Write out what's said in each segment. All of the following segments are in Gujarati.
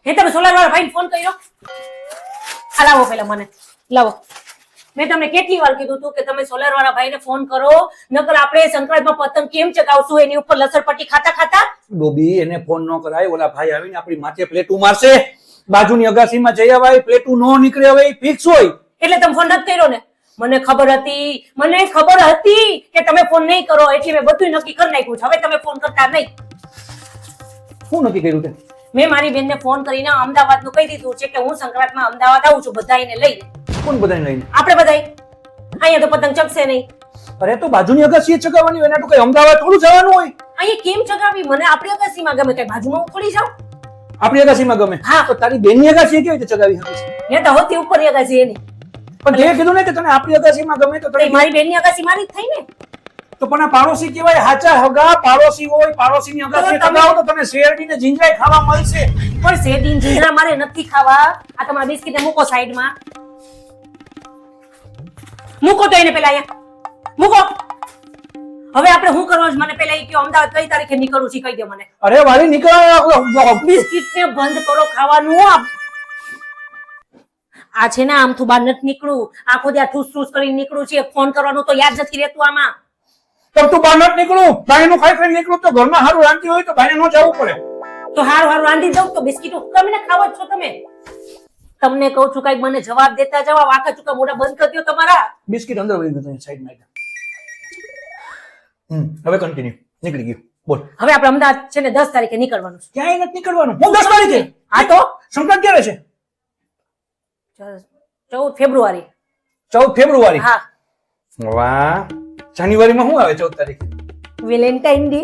હે તમે સોલાર વાળા ભાઈને ફોન કર્યો? આ લાવો પેલા મને લાવો. મેં તમને કેટલી વાર કીધું હતું કે તમે સોલાર વાળા ભાઈને ફોન કરો, નકર આપણે સંક્રાંતમાં પતંગ કેમ ચગાવશું એની ઉપર લસણપટ્ટી ખાતા ખાતા. ડોબી એને ફોન ન કરાય, ઓલા ભાઈ આવીને આપણી માથે પ્લેટું મારશે. બાજુની અગાસીમાં જઈ આવાય, પ્લેટું નો નીકળે હવે ફિક્સ હોય. એટલે તમે ફોન નથી કર્યો ને? મને ખબર હતી કે તમે ફોન નહીં કરો, એટલે મેં બધું નક્કી કરી નાખ્યું છે. હવે તમે ફોન કરતા નહીં. શું નક્કી કર્યું તે? મેં મારી બેનને ફોન કરીને અમદાવાદ નું કહી દીધું છે કે હું સંક્રાંતમાં અમદાવાદ આવું છું, બધાને લઈને. કોણ બધાને લઈને? આપણે બધાય. અહીંયા તો પતંગ ચગશે નહીં. અરે તો બાજુની અગાસીએ ચગાવવાની હોય, એના તો કઈ અમદાવાદ થોડું જવાનું હોય. અહીંયા કેમ ચગાવી? મને આપણી અગાસીમાં ગમે, કઈ બાજુમાં હું થોડી જાઉં. આપણી અગાસીમાં ગમે? હા. તો તારી બેનની અગાસીએ કેવી રીતે ચગાવી શકે છે? એ તો હોતી ઉપર અગાસી એની. પણ તે કીધું ને કે તને આપણી અગાસીમાં ગમે તો તો મારી બેનની અગાસી મારી જ થઈ ને. તો પણ આ પાડોશી કહેવાય, હાચા હગા પાડોશી હોય. પાડોશીની અગાસીએ ચગાવો તો તને શેરડીને જીંજરાય ખાવા મળશે. પણ શેરડીન જીંજરા મારે નથી ખાવા. આ તમારા બિસ્કિટને મૂકો સાઈડમાં. મૂકો તો એને પેલા અહીંયા મૂકો. હવે આપણે શું કરવાનું છે? મને પેલા એ કહો, અમદાવાદ કઈ તારીખે નીકળવું છે કહી દે મને. અરે વાળી નીકળો. બિસ્કિટને બંધ કરો ખાવાનું. આ છે ને આમથી બહાર નથી નીકળવું. આખો દી ઠૂસ ઠૂસ કરીને નીકળું છે. ફોન કરવાનું તો યાદ નથી રહેતું આમાં. તબ તું બહાર નથી નીકળું, ભાઈનું ખાઈ ખાઈ નીકળું તો ઘરમાં સારું રાંધતી હોય તો ભાઈને ન જવું પડે. તો હારું હારું રાંધી દઉં તો બિસ્કિટ તમે ખાવા જ છો તમે. તમને કહું છું કઈક મને જવાબ દેતા જવા. વાંકા ચૂકા મોઢા બંધ કરી દો તમારા. બિસ્કિટ અંદર વળી ગયું સાઈડમાં. હવે કન્ટિન્યુ. નીકળી ગયું. બોલ. હવે આપણે અમદાવાદ છે ને 10 તારીખે નીકળવાનું છે. ક્યાંય નથી નીકળવાનું. હું 10 તારીખે? આ તો સંક્રાંત ક્યારે છે? 14 ફેબ્રુઆરી. 14 ફેબ્રુઆરી. હા. વાહ. જાન્યુઆરીમાં શું આવે 14 તારીખે? Valentine day.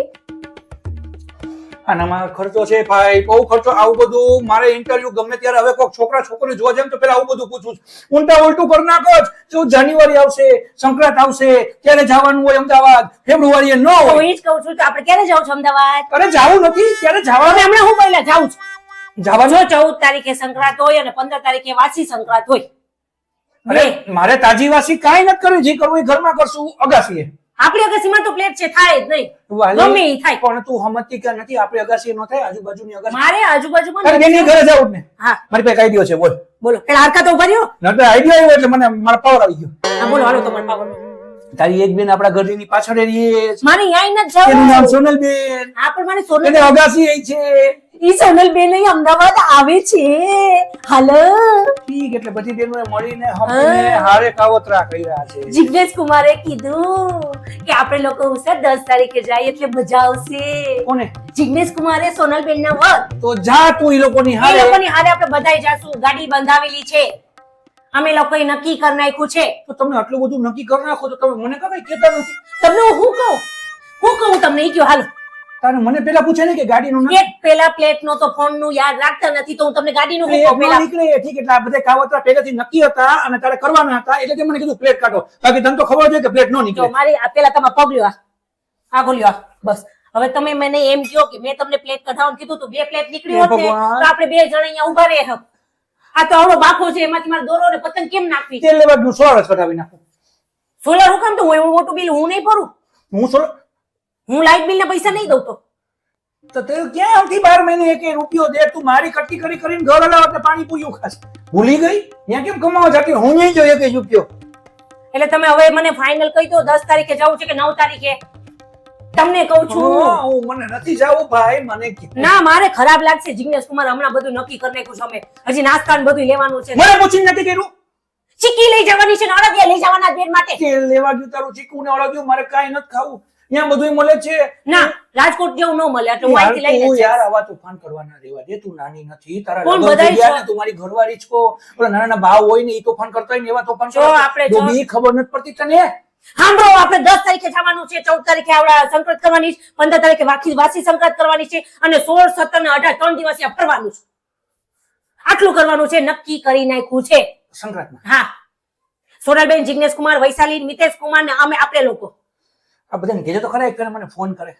આનામાં ખર્ચો છે ભાઈ, બહુ ખર્ચો. આવું બધું મારે ઇન્ટરવ્યુ ગમે ત્યારે હવે કોઈ છોકરા છોકરી જોવા જાય તો પેલા આવું બધું પૂછું છું. ઉલટા ઉલટું કરી નાખો જ. 14 જાન્યુઆરી આવશે, સંક્રાંત આવશે, ત્યારે જવાનું હોય અમદાવાદ. ફેબ્રુઆરીએ ન હોય. હું એ જ કહું છું કે આપણે ક્યારે જાવ છો અમદાવાદ? અરે જાવું નથી, ત્યારે જવાનું. હમણાં હું પહેલા જાઉં છું. જવાનું. જો 14 તારીખે સંક્રાંત હોય અને 15 તારીખે વાસી સંક્રાંત હોય. અરે મારે તાજીવાસી કાંઈ નથી કરવું. જે કરવું એ ઘરમાં કરશું. અગાસીએ આપણી અગાસીમાં તો પ્લેટ છે, થાય જ નહીં. ગમે ઈ થાય. પણ તું હમતી કે નથી? આપણી અગાસી નો થાય, આજુબાજુની અગાસી. મારે આજુબાજુમાં તારી બેનની ઘરે જાવું ને? હા. મારી પાસે આઈડિયો છે, બોલ. બોલો. પેલા હરકા તો ઉભા રહ્યો. નતો આઈડિયો આવ્યો એટલે મને મારા પાવર આવી ગયો. હા બોલો, હાલો તમારે પાવર. તારી એક બેન આપણા ઘરની પાછળ રહે છે. મારી અહીંયા ન એનું નામ જાવ. સોનલબેન. હા પણ મારી સોનલ એને અગાસી એ છે. ઈ સોનલ બેન અહીં અમદાવાદ આવે છે. હાલો. ઠીક. એટલે બધી બેનોએ મળીને હમને હારે કાવતરા કર્યા છે. જિગ્નેશ કુમારે કીધું કે આપણે લોકો ઉસર 10 તારીખે જાય એટલે મજા આવશે. કોને? જિગ્નેશ કુમારે સોનલ બેન ના વર. તો જા તું ઈ લોકોની એ હારે. લોકોની હારે આપણે બધાય જાશું. ગાડી બંધાવેલી છે. અમે લોકોએ નક્કી કરી નાખ્યું છે. તો તમે આટલું બધું નક્કી કરી નાખો તો તમે મને કઈ કહેતા નથી? તમને હું કહું તમને ઈ કયો હાલો. તારે મને પેલા પૂછે ને કે ગાડીનું નામ એક પેલા પ્લેટ નો તો ફોન નું યાદ રાખતા નથી તો હું તમને ગાડીનું પ્લેટ કહું નો પેલા. નીકળે. ઠીક. એટલે આ બધા કાવતરા પહેલેથી નક્કી હતા અને તારે કરવાના હતા એટલે તે મને કીધું પ્લેટ કાઢો. બાકી તને તો ખબર છે કે પ્લેટ નો જો નીકળે. મારી આ પેલા તમે પગલ્યો આ ખોલ્યો બસ. હવે તમે મને એમ કહો કે મેં તમને પ્લેટ કઢાવવાનું કીધું તો 2 પ્લેટ નીકળી હોત ને ભગવાન. તો આપણે 2 જણ અહીંયા ઉભા રહે. આ તો આવડો બાખો છે, એમાંથી મારે દોરો ને પતંગ કેમ નાખવી? તેલ લેવા ગયું, સોળ કઢાવી નાખું. સોલર હું કામ તો હું એવું મોટું બિલ હું નહીં ભરું. હું સોળ. હું લાઇટ બિલ ના પૈસા નહીં દઉં તો તે ક્યાં આવતી 12 મહિને એક રૂપિયો દે? તું મારી કટ્ટી કરી કરીને ઘર હલાવ એટલે પાણી પૂર્યું ખાસ. ભૂલી ગઈ? ત્યાં કેમ કમાવા જતી? હું નહીં જો એક રૂપિયો. એટલે તમે હવે મને ફાઇનલ કહી દો 10 તારીખે જવું છે કે 9 તારીખે? તમને કહું છું. હું મને નથી જાવું ભાઈ. મને ના મારે ખરાબ લાગશે. જિગ્નેશ કુમાર હમણાં બધું નક્કી કરી નાખ્યું છે. અમે હજી નાસ્તા ને બધું લેવાનું છે. મને પૂછીને નથી કર્યું? ચીકી લઈ જવાની છે ને અડદિયા લઈ જવાના બેન માટે. તેલ લેવા ગયું તારું ચીકુ ને ઓળગ્યું. મારે કાંઈ નથી ખાવું. ત્યાં બધું મળે છે. ના રાજકોટ જેવું ન મળે એટલે હું અહીંથી લઈને તું જ યાર જઈશ. આવા તોફાન કરવાના રહેવા દે. તું નાની નથી. તારા કોણ લગ્ન થઈ બધાય ગયા છો? ને, તું મારી ઘરવાળી છો. ઓલા નાના નાના ભાવ હોય ને ઈ તોફાન કરતા હોય ને એવા તોફાન જો આપણે જો- ડોબી ખબર નથી પડતી તને? સાંભળો આપણે 10 તારીખે જવાનું છે, 14 તારીખે આવડા સંક્રાંત કરવાની છે, 15 તારીખે વાસી સંક્રાંત કરવાની છે અને 16, 17 ને 18 3 દિવસ ત્યાં ફરવાનું છે. આટલું કરવાનું છે, નક્કી કરી નાખ્યું છે. સંક્રાંતમાં હા સોનલબેન, જિગ્નેશ કુમાર, વૈશાલી, મિતેશ કુમાર ને અમે આપણે લોકો. આ બધાને કહેજો તો ખરા એક મને ફોન કરે.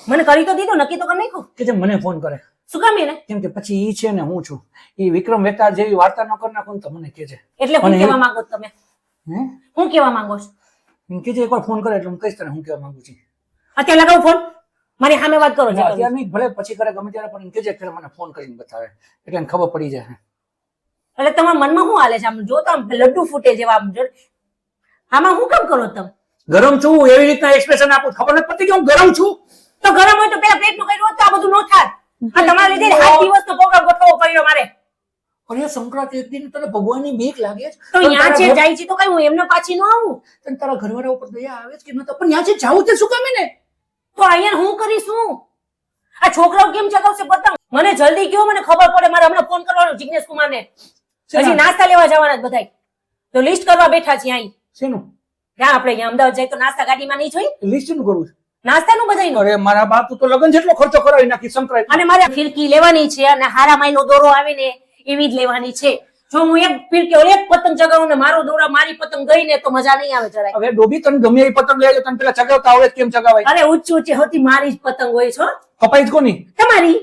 મને કરી તો દીધું, નક્કી તો કરી નાખ્યું. કે જે મને ફોન કરે. શું કામ એને? કેમ કે પછી ઈ છે ને હું છું. ઈ વિક્રમ વેતાળ જેવી વાર્તા ન કરી નાખું ને તો મને કહેજે. એટલે હું કેવા માંગો છો તમે? હે? હું કેવા માંગો છો? એમ કહેજે એકવાર ફોન કરે એટલે હું કહીશ તને હું કહેવા માંગુ છું. અત્યારે લગાવું ફોન. મારી સામે વાત કરો જે કરવી. અત્યારે નહીં, ભલે પછી કરે ગમે ત્યારે, પણ એમ કહેજે કે મને ફોન કરીને બતાવે એટલે એને ખબર પડી જાય. એટલે તમારા મનમાં શું હાલે છે? આમ જો તો આમ લડ્ડુ ફૂટે જેવા આમ જો. આમાં શું કામ કરો તમે? ગરમ છું એવી રીતના એક્સપ્રેશન આપું, ખબર નથી પડતી કે હું ગરમ છું. તો ગરમ હોય તો પેલા પ્લેટમાં કઈ રોજ તો આ બધું ન થાત. આ તમારા લીધે 8 દિવસનો પ્રોગ્રામ ગોઠવવો પડ્યો મારે. અરે સંક્રાંત એક દિન તને ભગવાનની બીક લાગે છે? તો ત્યાં છે જાય છે તો કઈ હું એમને પાછી ન આવું? તને તારા ઘરવાળા ઉપર દયા આવે છે કે નતો? પણ ત્યાં છે જાવું તે શું કામે ને? તો અહીંયા હું કરીશું? આ છોકરાઓ કેમ ચગાવશે પતંગ? મને જલ્દી કયો, મને ખબર પડે. મારે હમણાં ફોન કરવાનો જિગ્નેશ કુમારને. હજી નાસ્તા લેવા જવાના જ બધાય. તો લિસ્ટ કરવા બેઠા છીએ અહીં. શેનું ત્યાં આપણે અહીંયા અમદાવાદ જાય તો નાસ્તા ગાડીમાં નહીં જોઈ? લિસ્ટ નું કરું છું? નાસ્તાનું બધાયનું. અરે મારા બાપ, તું તો લગન જેટલો ખર્ચો કરાવી નાખી સંક્રાંત. અને મારે ફિરકી લેવાની છે અને હારા માઈનો દોરો આવે ને એવી જ લેવાની છે. જો હું એક ફિરકી ઓર એક પતંગ ચગાવું ને મારો દોરા મારી પતંગ ગઈ ને તો મજા નહીં આવે જરાય. હવે ડોબી તને ગમે એ પતંગ લઈ તને પેલા ચગાવતા આવડે કેમ ચગાવાય? અરે ઊંચી ઊંચી હોતી મારી જ પતંગ હોય છો. કપાઈ જ કોની? તમારી.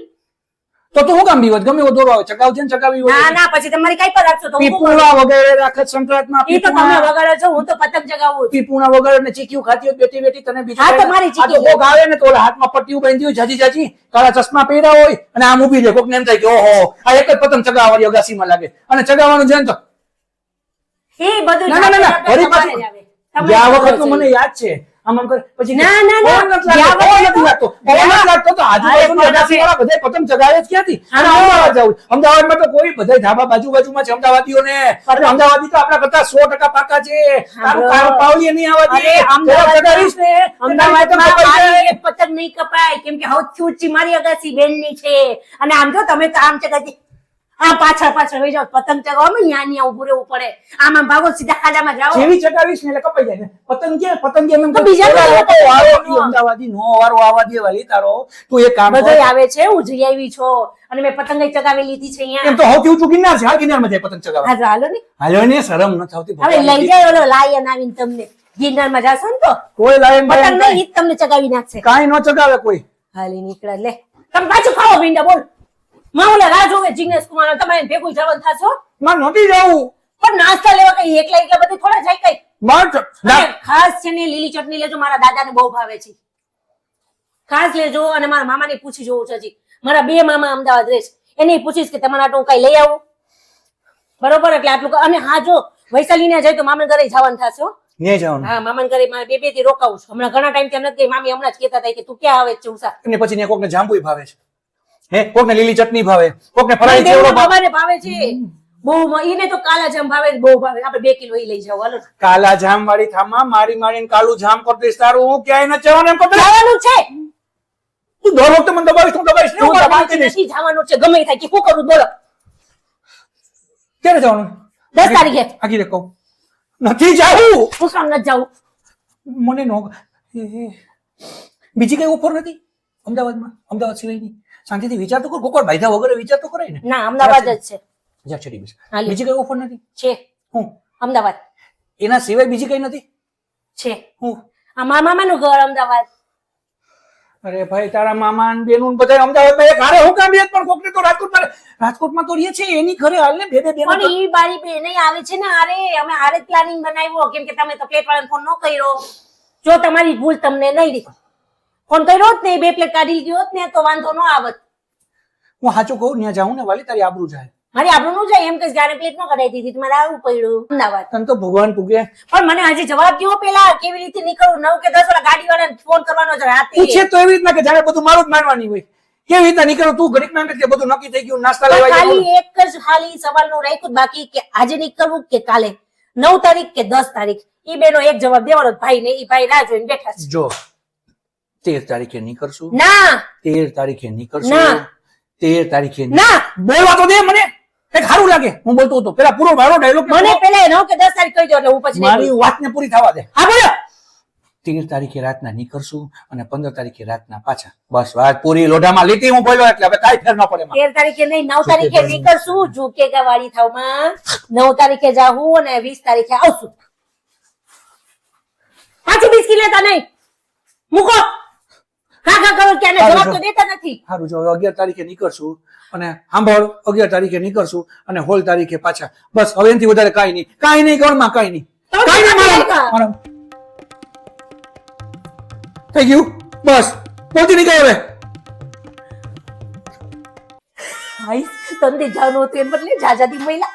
તો તું હું કામ બીવત? ગમે એવો દોરો આવે ચગાવજે ને ચગાવી હોય. ના ના, પછી તમારી કઈ પર રાખશો તો હું શું કરું? પીપુણા વગેરે રાખે સંક્રાંતમાં. ઈ તો તમે વગાડો છો, હું તો પતંગ ચગાવું છું. પીપુણા વગેરે ને ચીકીયું ખાતી હોય બેટી બેટી તને બીજું હા, તો મારી આ તો ચીકી કોક આવે ને તો ઓલા હાથમાં પટ્ટીઓ બાંધી હોય જાજી જાજી, કાળા ચશ્મા પહેર્યા હોય અને આમ ઊભી રહે. કોકને એમ થાય કે ઓહો આ એક જ પતંગ ચગાવવાની અગાસીમાં લાગે. અને ચગાવવાનું છે ને તો એ બધું ના, ના, ના, ના, જાતે ફરી તમારે પાછું. જ આવે. તમારે ગયા ખબર વખતનું છે. મને યાદ છે. આમ આમ કરે પછી ના, ના, ના. પવન નથી ગયા લાગતો, પવન વખતે નથી લાગતો, પવન નથી લાગતો તો આજુબાજુની અરે, અગાસીવાળા બધાય પતંગ ચગાવે જ ક્યાંથી? અને હા. અમદાવાદ જાવું. અમદાવાદમાં તો કોઈ બધાય ધાબા બાજુબાજુમાં છે અમદાવાદીઓને. અરે અમદાવાદી તો આપણા કરતા 100% પાકા છે. તારું કાળું પાવલી નહીં આવવા દે. અરે, જરા ચગાવીશ ને અમદાવાદમાં તો કપાઈ મારી જાય. એક પતંગ નહીં કપાય કેમ કે સૌથી ઊંચી મારી અગાસી બેનની છે. અને આમ જો તમે તો આમ ચગાતી આ પાછળ પાછળ વહી જાઓ. પતંગ ચગાવવામાં ન્યા ન્યા ઉભું રહેવું પડે. આમ આમ ભાગો સીધા ખાડામાં જાઓ. જેવી ચગાવીશ ને એટલે કપાઈ જાય ને. પતંગ કે પતંગ કે એમ તો બીજા પેલા બધા લોકો પતંગ વારો ચગાવો. અમદાવાદી નો વારો આવા દે વાલી તારો. તું એક કામ કર. બધાય આવે છે, હું જઈ આવી છું અને મેં પતંગ ચગાવી લીધી છે એમ અહીંયા. તો સૌથી ઊંચું ગિરનાર છે. હાલ ગિરનારમાં જાય પતંગ ચગાવવા. હા, તો હાલો ને. હાલો ને, શરમ નથી આવતી હવે લઈ જાય ઓલો લાયન આવીને તમને ગિરનારમાં જાશો ને તો કોઈ લાયન પતંગ બાયન નહીં ઈ જ તમને ચગાવી નાખશે. કાંઈ ન ચગાવે કોઈ. હાલી નીકળે લે. તમે પાછું ખાઓ ભીંડા બોલ. માં ઓલા રાહ જોવે જિગ્નેશ કુમાર, તમે એને ભેગું જવાનું થાશો. મારે નહોતી જવું. પણ નાસ્તા લેવા કઈ એકલા એકલા બધે થોડા જાય કઈ. મારે તો- ના, અને ખાસ છે ને લીલી ચટણી લેજો, મારા દાદાને બહુ ભાવે છે. ખાસ લેજો અને મારા મામાને પૂછી જોવું છે હજી. મારા 2 મામા અમદાવાદ રહે છે, એને પૂછીશ કે તમારા હાટુ હું કઈ લઈ આવું. બરોબર, એટલે આટલું અને હા જો વૈશાલી ને જાય તો મામા ઘરે જવાનું થશે હો. ન્યા જવાનું. હા, મામા ઘરે મારે 2 થી રોકાવું છું. હમણાં ઘણા ટાઈમ ત્યાં નથી ગઈ. મામી હમણાં જ કહેતા હતા કે તું ક્યાં આવે છે ઉષા. અને પછી ન્યા કોકને જાંબુય ભાવે છે. હે, કોકને લીલી ચટણી ભાવે, કોકને ફરાળી મારી ચેવડો બેનના ભાવે. બાબાને ભાવે છે બહુ. એને તો કાલા જામ ભાવે છે, બહુ ભાવે. આપણે 2 કિલો ઈ લઈ જાવ હાલો. કાલા જામ વાળી થામા મારી મારીને કાલું જામ કરી દઈશ તારું. હું ક્યાંય ન જવાનું એમ કરતો. જવાનું છે. તું દર વખતે મને દબાવીશ, તું દબાવીશ. હું હું દબાવી તમારી દઈશ. નથી જવાનું છે, ગમે ઈ થાય કે શું કરું બોલો. ક્યારે જવાનું? 10 તારીખે. આગી રે કહું. નથી જાવું. હું કામ નથી જાવું? મને નો બીજી કઈ ઓફર નથી અમદાવાદમાં? અમદાવાદ સિવાયની શાંતિથી વિચાર તો કર. કોકવાર બાયધા વગર વિચાર તો કરાય ને. ના, અમદાવાદ જ છે. જા છેડી બેસ. હાલી. બીજી કઈ ઓફર નથી? છે હું અમદાવાદ એના સિવાય બીજી કઈ નથી? છે. હું આ મારા મામાનું ઘર અમદાવાદ. અરે ભાઈ, તારા મામા ને બેનું બધા અમદાવાદમાં એક હારે હું કામ રહે? પણ કોકને તો રાજકોટમાં તો રહે છે. એની ઘરે હાલ ને બે બેનો. પણ ઈ બારી બેને આવે છે ને. અરે અમે હારે જ પ્લાનિંગ બનાવ્યો કેમ કે તમે તો પ્લેટ વાળાને ફોન ન કર્યો. જો તમારી ભૂલ તમને નહીં રહી. ફોન કર્યો હોત ને 2 પ્લેટ કાઢી લીધી હોત ને તો વાંધો ન આવત. હું સાચું કહું, ત્યાં જાઉં ને વાલી તારી આબરૂ જાય. મારી આપણું નું જાય એમ કે ગાને પ્લેટ ન કઢાઈ દીધી તમારે આવવું પડ્યું અમદાવાદ. તને તો ભગવાન પૂગે. પણ મને હજી જવાબ દો પેલા કેવી રીતે નીકળવું. 9 કે 10 વાળા ગાડી વાળાને ફોન કરવાનો છે રાતે. પૂછે તો એવી રીતના કે જાણે બધું મારું જ માનવાની હોય. કેવી રીતના નીકળો તું? ઘડીક માં એમ કે બધું નક્કી થઈ ગયું, નાસ્તા લેવા જવાનું. ખાલી એક જ ખાલી સવાલનું રાખ્યું બાકી કે આજે નીકળવું કે કાલે 9 તારીખ કે 10 તારીખ. ઈ બેનો એક જવાબ દેવાનો ભાઈ ને. ઈ ભાઈ રાહ જોઈને બેઠા છે. જો 13 તારીખે નીકળશું. ના 13 તારીખે નીકળશું. ના. 13 તારીખે ના, બોલવા તો દે મને. કઈક સારું લાગે. હું બોલતો હતો પેલા પૂરો મારો ડાયલોગ મને પેલા 9 કે 10 તારીખ કહી દો એટલે હું પછી મારી નીકળું. વાતને પૂરી થવા દે. હા બોલો. 13 તારીખે રાતના નીકળશું અને 15 તારીખે રાતના પાછા. બસ વાત પૂરી. લોઢામાં લીટી હું બોલ્યો એટલે હવે કાંઈ ફેર ન પડે એમાં. 13 તારીખે નહીં 9 તારીખે નીકળશું. ઝુકેગા વાળી થાવમાં 9 તારીખે જાહું અને 20 તારીખે આવશું. પાછી બિસ્કી લેતા નહીં. મૂકો. હા હા કરો કે આને જવાબ તો દેતા નથી. સારું, જો હવે 11 તારીખે નીકળશું અને સાંભળ, 11 તારીખે નીકળશું અને 16 તારીખે પાછા. બસ હવે એનાથી વધારે કાંઈ નહીં. કાંઈ નહીં ઘરમાં, કાંઈ નહીં. તમે કાંઈ નહીં કાંઈ મારા- નહીં. મારા- થઈ ગયું બસ. પહોંચી નીકળ હવે. હાઈ તંદે જવાનું હતું એને બદલે જાજાદી મહિલા